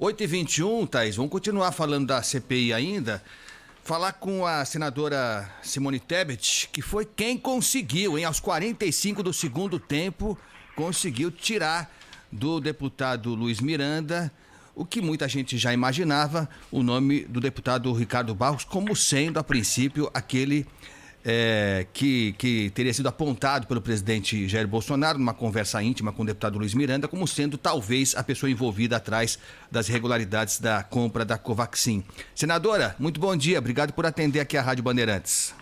8h21, Thaís, vamos continuar falando da CPI ainda. Falar com a senadora Simone Tebet, que foi quem conseguiu, aos 45 do segundo tempo, conseguiu tirar do deputado Luiz Miranda, o que muita gente já imaginava, o nome do deputado Ricardo Barros como sendo, a princípio, aquele que teria sido apontado pelo presidente Jair Bolsonaro numa conversa íntima com o deputado Luiz Miranda como sendo talvez a pessoa envolvida atrás das irregularidades da compra da Covaxin. Senadora, muito bom dia, obrigado por atender aqui a Rádio Bandeirantes.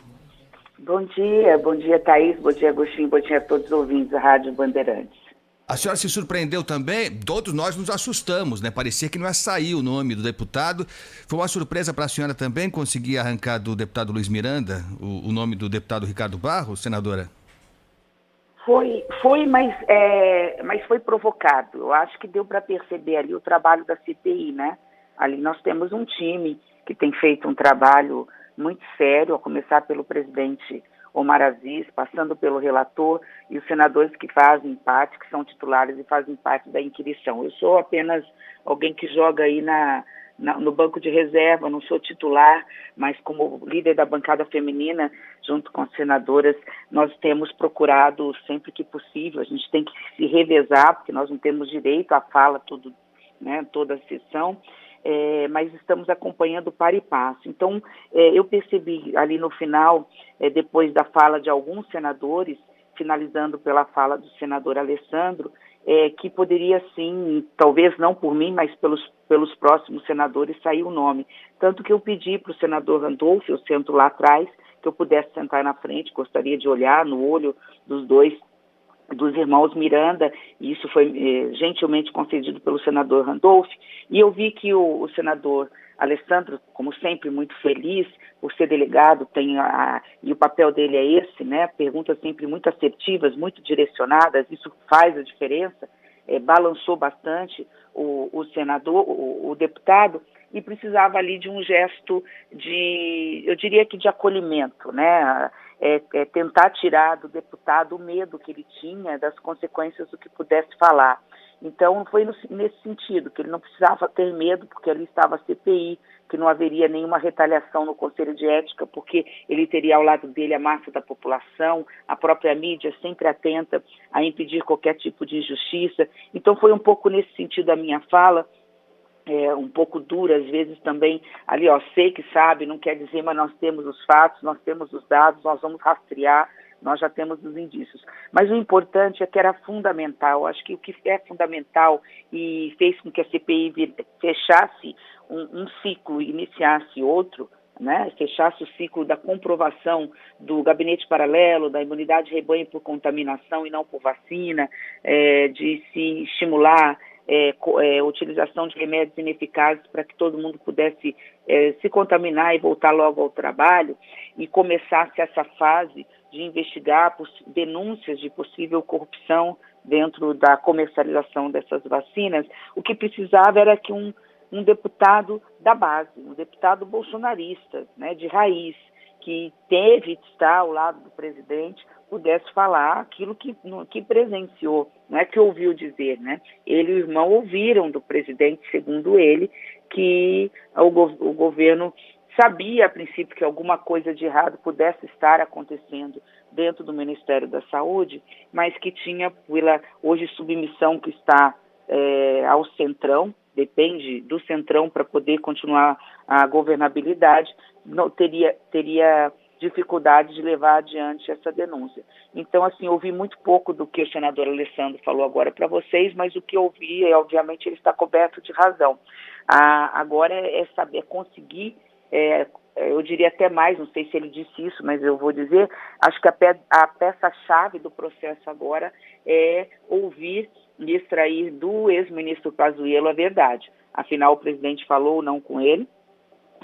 Bom dia Thaís, bom dia Agostinho, bom dia a todos os ouvintes da Rádio Bandeirantes. A senhora se surpreendeu também? Todos nós nos assustamos, né? Parecia que não ia sair o nome do deputado. Foi uma surpresa para a senhora também conseguir arrancar do deputado Luiz Miranda o nome do deputado Ricardo Barros, senadora? Mas foi provocado. Eu acho que deu para perceber ali o trabalho da CPI, né? Ali nós temos um time que tem feito um trabalho muito sério, a começar pelo presidente Omar Aziz, passando pelo relator e os senadores que fazem parte, que são titulares e fazem parte da inquirição. Eu sou apenas alguém que joga aí no banco de reserva, não sou titular, mas como líder da bancada feminina, junto com as senadoras, nós temos procurado sempre que possível, a gente tem que se revezar, porque nós não temos direito à fala toda a sessão, mas estamos acompanhando par e passo. Então, eu percebi ali no final, depois da fala de alguns senadores, finalizando pela fala do senador Alessandro, que poderia sim, talvez não por mim, mas pelos próximos senadores, sair o nome. Tanto que eu pedi para o senador Randolph, eu sento lá atrás, que eu pudesse sentar na frente, gostaria de olhar no olho dos irmãos Miranda, e isso foi gentilmente concedido pelo senador Randolph, e eu vi que o senador Alessandro, como sempre, muito feliz por ser delegado, e o papel dele é esse, né? Perguntas sempre muito assertivas, muito direcionadas, isso faz a diferença, balançou bastante o senador, o deputado, e precisava ali de um gesto eu diria que de acolhimento, né? Tentar tirar do deputado o medo que ele tinha das consequências do que pudesse falar. Então, foi nesse sentido, que ele não precisava ter medo, porque ali estava a CPI, que não haveria nenhuma retaliação no Conselho de Ética, porque ele teria ao lado dele a massa da população, a própria mídia sempre atenta a impedir qualquer tipo de injustiça. Então, foi um pouco nesse sentido a minha fala, um pouco dura, às vezes também, ali, sei que sabe, não quer dizer, mas nós temos os fatos, nós temos os dados, nós vamos rastrear, nós já temos os indícios. Mas o importante é que era fundamental, acho que o que é fundamental e fez com que a CPI fechasse um ciclo e iniciasse outro, né, fechasse o ciclo da comprovação do gabinete paralelo, da imunidade de rebanho por contaminação e não por vacina, de se estimular utilização de remédios ineficazes para que todo mundo pudesse se contaminar e voltar logo ao trabalho, e começasse essa fase de investigar denúncias de possível corrupção dentro da comercialização dessas vacinas. O que precisava era que um deputado da base, um deputado bolsonarista, né, de raiz, que está ao lado do presidente, pudesse falar aquilo que presenciou, não é que ouviu dizer, né? Ele e o irmão ouviram do presidente, segundo ele, que o governo sabia, a princípio, que alguma coisa de errado pudesse estar acontecendo dentro do Ministério da Saúde, mas que tinha, pela hoje submissão que está ao Centrão, depende do Centrão para poder continuar a governabilidade, não teria dificuldade de levar adiante essa denúncia. Então, assim, ouvi muito pouco do que o senador Alessandro falou agora para vocês, mas o que ouvi, obviamente, ele está coberto de razão. Agora é saber conseguir, eu diria até mais, não sei se ele disse isso, mas eu vou dizer, acho que a peça-chave do processo agora é ouvir e extrair do ex-ministro Pazuello a verdade. Afinal, o presidente falou ou não com ele,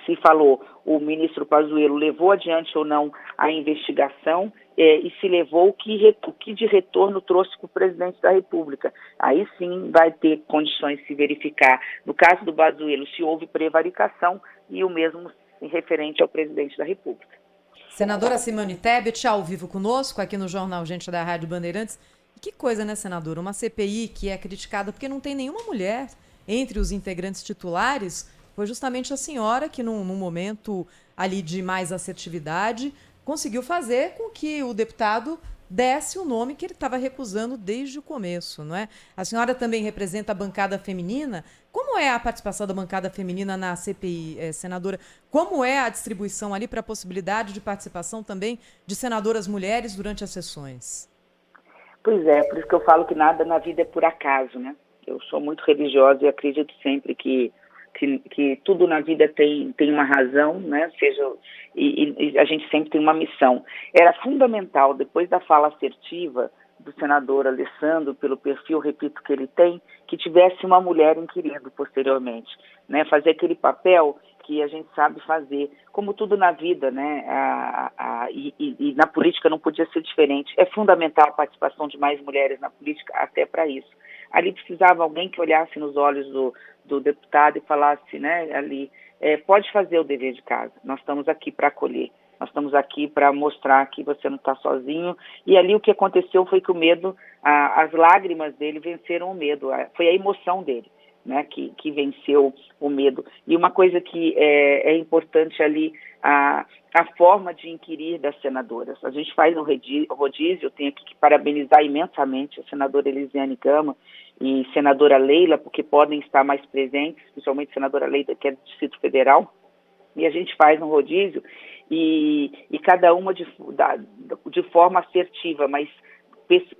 se falou, o ministro Pazuello levou adiante ou não a investigação, e se levou o que de retorno trouxe para o presidente da República. Aí sim vai ter condições de se verificar, no caso do Pazuello, se houve prevaricação, e o mesmo referente ao presidente da República. Senadora Simone Tebet, ao vivo conosco, aqui no Jornal Gente da Rádio Bandeirantes. Que coisa, né, senadora? Uma CPI que é criticada porque não tem nenhuma mulher entre os integrantes titulares, foi justamente a senhora que, num momento ali de mais assertividade, conseguiu fazer com que o deputado desse o nome que ele estava recusando desde o começo, não é? A senhora também representa a bancada feminina. Como é a participação da bancada feminina na CPI, senadora? Como é a distribuição ali para a possibilidade de participação também de senadoras mulheres durante as sessões? Pois é, por isso que eu falo que nada na vida é por acaso, né? Eu sou muito religiosa e acredito sempre que tudo na vida tem uma razão, né? E a gente sempre tem uma missão. Era fundamental, depois da fala assertiva do senador Alessandro, pelo perfil, repito, que ele tem, que tivesse uma mulher inquirindo posteriormente, né? Fazer aquele papel que a gente sabe fazer, como tudo na vida, né? E na política não podia ser diferente. É fundamental a participação de mais mulheres na política, até para isso. Ali precisava alguém que olhasse nos olhos do deputado e falasse, né, ali, pode fazer o dever de casa, nós estamos aqui para acolher, nós estamos aqui para mostrar que você não está sozinho. E ali o que aconteceu foi que o medo, as lágrimas dele venceram o medo, foi a emoção dele, né, que venceu o medo. E uma coisa que é importante ali, a forma de inquirir das senadoras. A gente faz um rodízio, eu tenho aqui que parabenizar imensamente a senadora Elisiane Gama e senadora Leila, porque podem estar mais presentes, principalmente a senadora Leila, que é do Distrito Federal, e a gente faz um rodízio, e cada uma de forma assertiva, mas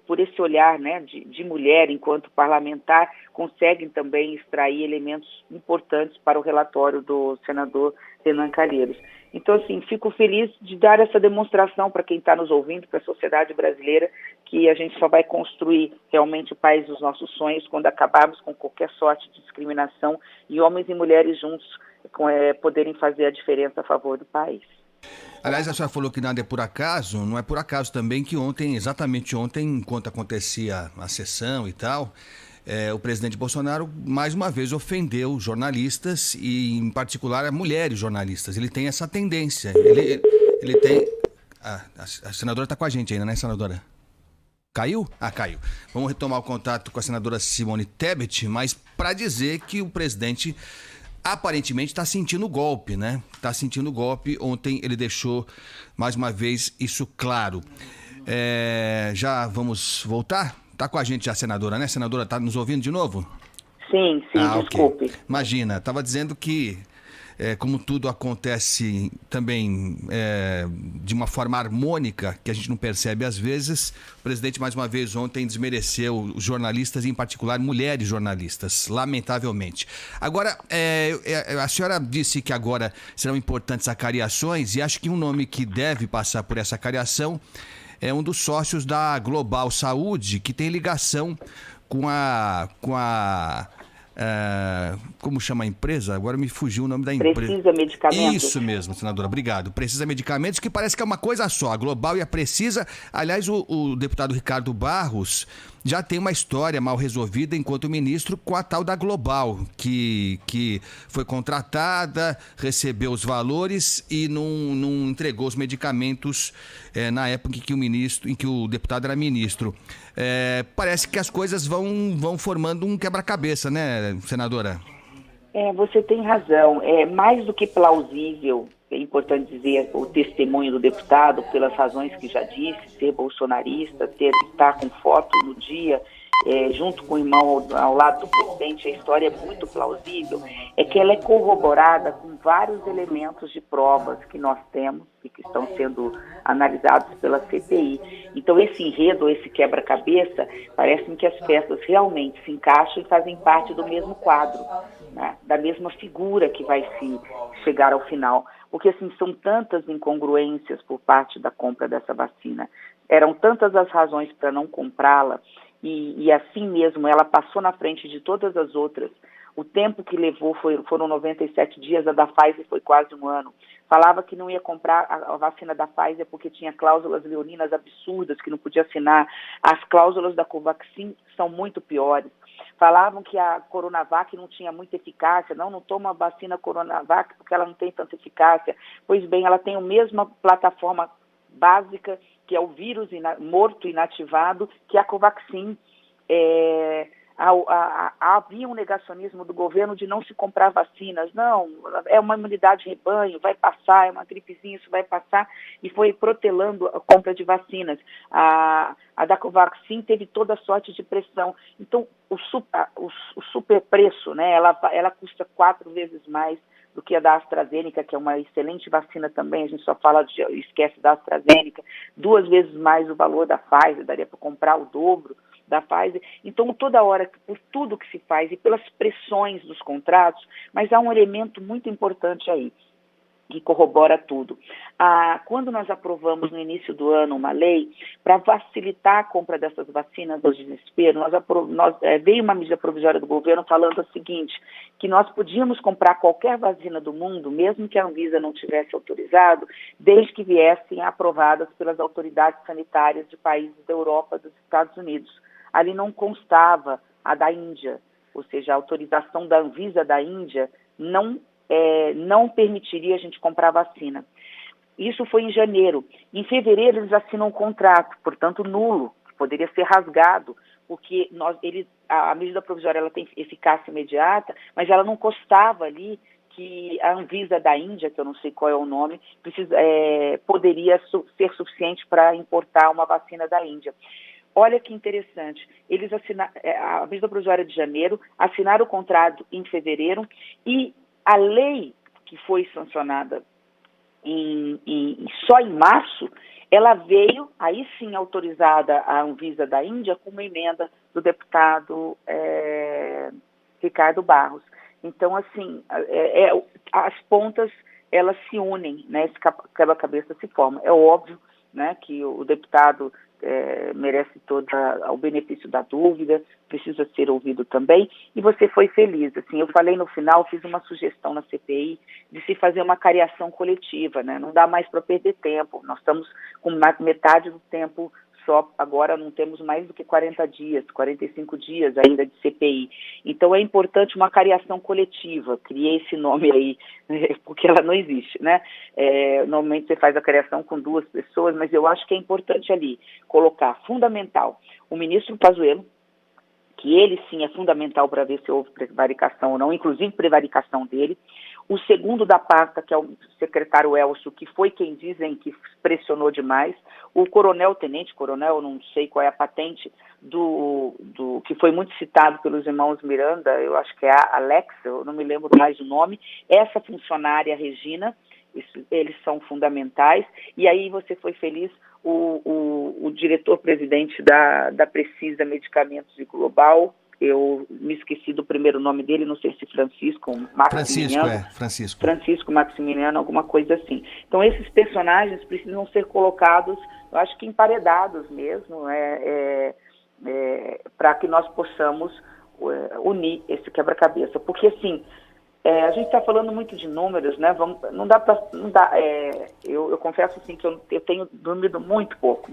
por esse olhar, né, de mulher enquanto parlamentar, conseguem também extrair elementos importantes para o relatório do senador Renan Calheiros. Então, assim, fico feliz de dar essa demonstração para quem está nos ouvindo, para a sociedade brasileira, que a gente só vai construir realmente o país dos nossos sonhos quando acabarmos com qualquer sorte de discriminação e homens e mulheres juntos poderem fazer a diferença a favor do país. Aliás, a senhora falou que nada é por acaso, não é por acaso também que exatamente ontem, enquanto acontecia a sessão e tal, o presidente Bolsonaro mais uma vez ofendeu jornalistas e, em particular, mulheres jornalistas. Ele tem essa tendência. Ele tem... a senadora está com a gente ainda, né, senadora? Caiu? Caiu. Vamos retomar o contato com a senadora Simone Tebet, mas para dizer que o presidente aparentemente está sentindo golpe, né? Está sentindo golpe. Ontem ele deixou mais uma vez isso claro. Já vamos voltar? Tá com a gente já, senadora, né? Senadora, tá nos ouvindo de novo? Sim, desculpe. Okay. Imagina, estava dizendo que, como tudo acontece também de uma forma harmônica, que a gente não percebe às vezes, o presidente mais uma vez ontem desmereceu os jornalistas, em particular mulheres jornalistas, lamentavelmente. Agora, a senhora disse que agora serão importantes acariações, e acho que um nome que deve passar por essa acariação é um dos sócios da Global Saúde, que tem ligação com a como chama a empresa? Agora me fugiu o nome da empresa. Precisa Medicamentos. Isso mesmo, senadora, obrigado. Precisa Medicamentos, que parece que é uma coisa só, a Global e a Precisa. Aliás, o deputado Ricardo Barros já tem uma história mal resolvida enquanto ministro com a tal da Global, que foi contratada, recebeu os valores e não entregou os medicamentos na época em que o deputado era ministro. Parece que as coisas vão formando um quebra-cabeça, né, senadora? Você tem razão. É mais do que plausível, é importante dizer, o testemunho do deputado, pelas razões que já disse, ser bolsonarista, estar com foto no dia, junto com o irmão ao lado do presidente. A história é muito plausível, é que ela é corroborada com vários elementos de provas que nós temos e que estão sendo analisados pela CPI. Então, esse enredo, esse quebra-cabeça, parece-me que as peças realmente se encaixam e fazem parte do mesmo quadro, né? Da mesma figura que vai se chegar ao final. Porque, assim, são tantas incongruências por parte da compra dessa vacina, eram tantas as razões para não comprá-la, e assim mesmo ela passou na frente de todas as outras. O tempo que levou foram 97 dias, a da Pfizer foi quase um ano. Falava que não ia comprar a vacina da Pfizer porque tinha cláusulas leoninas absurdas, que não podia assinar. As cláusulas da Covaxin são muito piores. Falavam que a Coronavac não tinha muita eficácia. Não toma a vacina Coronavac porque ela não tem tanta eficácia. Pois bem, ela tem a mesma plataforma básica, que é o vírus morto inativado, que é a Covaxin. havia um negacionismo do governo de não se comprar vacinas. Não, é uma imunidade de rebanho, vai passar, é uma gripezinha, isso vai passar, e foi protelando a compra de vacinas. A da Covaxin teve toda sorte de pressão. Então, o super preço, né, ela custa 4 vezes mais do que a da AstraZeneca, que é uma excelente vacina também, a gente só esquece da AstraZeneca, 2 vezes mais o valor da Pfizer, daria para comprar o dobro da Pfizer. Então, toda hora, por tudo que se faz e pelas pressões dos contratos, mas há um elemento muito importante aí, que corrobora tudo. Quando nós aprovamos no início do ano uma lei para facilitar a compra dessas vacinas do desespero, veio uma medida provisória do governo falando o seguinte, que nós podíamos comprar qualquer vacina do mundo, mesmo que a Anvisa não tivesse autorizado, desde que viessem aprovadas pelas autoridades sanitárias de países da Europa, dos Estados Unidos. Ali não constava a da Índia, ou seja, a autorização da Anvisa da Índia não permitiria a gente comprar vacina. Isso foi em janeiro. Em fevereiro, eles assinam um contrato, portanto, nulo, que poderia ser rasgado, porque a medida provisória ela tem eficácia imediata, mas ela não constava ali que a Anvisa da Índia, que eu não sei qual é o nome, poderia ser suficiente para importar uma vacina da Índia. Olha que interessante, eles assinaram a medida provisória de janeiro, assinaram o contrato em fevereiro e a lei que foi sancionada só em março, ela veio, aí sim autorizada a Anvisa da Índia, com uma emenda do deputado Ricardo Barros. Então, assim, as pontas, elas se unem, né? Esse quebra-cabeça se forma. É óbvio, né, que o deputado merece todo o benefício da dúvida, precisa ser ouvido também, e você foi feliz. Assim, eu falei no final, fiz uma sugestão na CPI de se fazer uma cariação coletiva, né? Não dá mais para perder tempo, nós estamos com metade do tempo só, agora não temos mais do que 40 dias, 45 dias ainda de CPI. Então é importante uma cariação coletiva, criei esse nome aí, porque ela não existe, né? Normalmente você faz a cariação com 2 pessoas, mas eu acho que é importante ali colocar fundamental o ministro Pazuello, que ele sim é fundamental para ver se houve prevaricação ou não, inclusive prevaricação dele. O segundo da pasta, que é o secretário Elcio, que foi quem dizem que pressionou demais. O tenente-coronel, não sei qual é a patente, que foi muito citado pelos irmãos Miranda, eu acho que é a Alexa, eu não me lembro mais o nome. Essa funcionária, Regina, eles são fundamentais. E aí você foi feliz, o diretor-presidente da Precisa Medicamentos e Global, eu me esqueci do primeiro nome dele, não sei se Francisco Maximiliano, alguma coisa assim. Então, esses personagens precisam ser colocados, eu acho que emparedados mesmo, para que nós possamos unir esse quebra-cabeça. Porque, assim, a gente está falando muito de números, né? Eu confesso assim que eu tenho dormido muito pouco,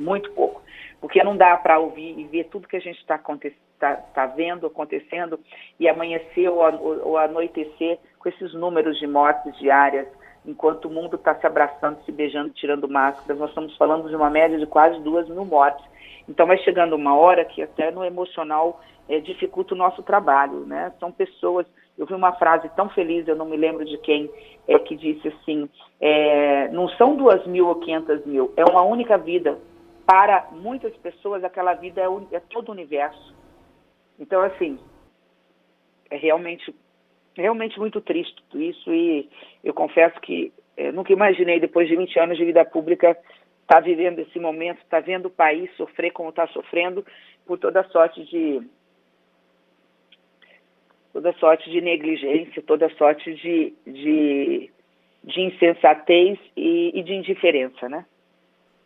porque não dá para ouvir e ver tudo que a gente está vendo acontecendo e amanhecer ou anoitecer com esses números de mortes diárias, enquanto o mundo está se abraçando, se beijando, tirando máscaras. Nós estamos falando de uma média de quase 2.000 mortes. Então vai chegando uma hora que até no emocional dificulta o nosso trabalho, né? São pessoas. Eu vi uma frase tão feliz, eu não me lembro de quem, que disse assim, não são 2.000 ou 500.000, é uma única vida. Para muitas pessoas, aquela vida é todo o universo. Então, assim, é realmente muito triste tudo isso, e eu confesso que nunca imaginei, depois de 20 anos de vida pública, estar vivendo esse momento, estar vendo o país sofrer como está sofrendo, por toda sorte de negligência, toda sorte de insensatez e de indiferença, né?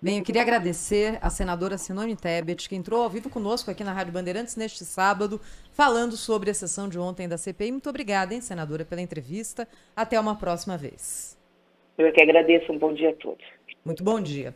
Bem, eu queria agradecer a senadora Simone Tebet, que entrou ao vivo conosco aqui na Rádio Bandeirantes neste sábado, falando sobre a sessão de ontem da CPI. Muito obrigada, hein, senadora, pela entrevista. Até uma próxima vez. Eu que agradeço. Um bom dia a todos. Muito bom dia.